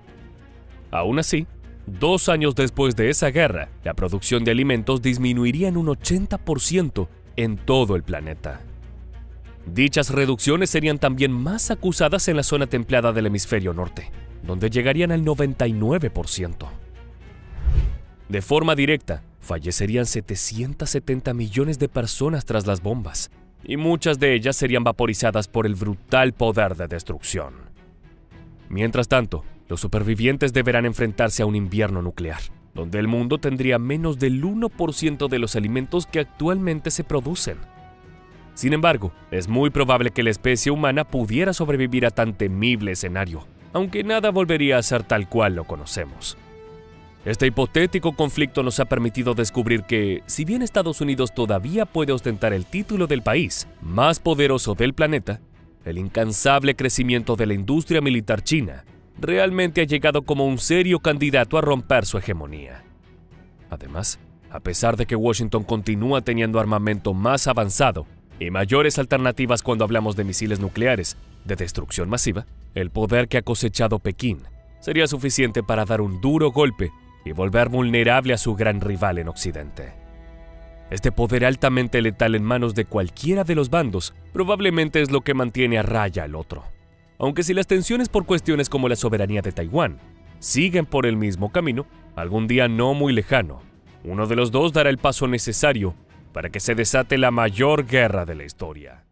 Aún así, 2 años después de esa guerra, la producción de alimentos disminuiría en un 80% en todo el planeta. Dichas reducciones serían también más acusadas en la zona templada del hemisferio norte, donde llegarían al 99%. De forma directa, fallecerían 770 millones de personas tras las bombas, y muchas de ellas serían vaporizadas por el brutal poder de destrucción. Mientras tanto, los supervivientes deberán enfrentarse a un invierno nuclear, donde el mundo tendría menos del 1% de los alimentos que actualmente se producen. Sin embargo, es muy probable que la especie humana pudiera sobrevivir a tan temible escenario, aunque nada volvería a ser tal cual lo conocemos. Este hipotético conflicto nos ha permitido descubrir que, si bien Estados Unidos todavía puede ostentar el título del país más poderoso del planeta, el incansable crecimiento de la industria militar china realmente ha llegado como un serio candidato a romper su hegemonía. Además, a pesar de que Washington continúa teniendo armamento más avanzado y mayores alternativas cuando hablamos de misiles nucleares de destrucción masiva, el poder que ha cosechado Pekín sería suficiente para dar un duro golpe y volver vulnerable a su gran rival en Occidente. Este poder altamente letal en manos de cualquiera de los bandos probablemente es lo que mantiene a raya al otro. Aunque si las tensiones por cuestiones como la soberanía de Taiwán siguen por el mismo camino, algún día no muy lejano, uno de los dos dará el paso necesario para que se desate la mayor guerra de la historia.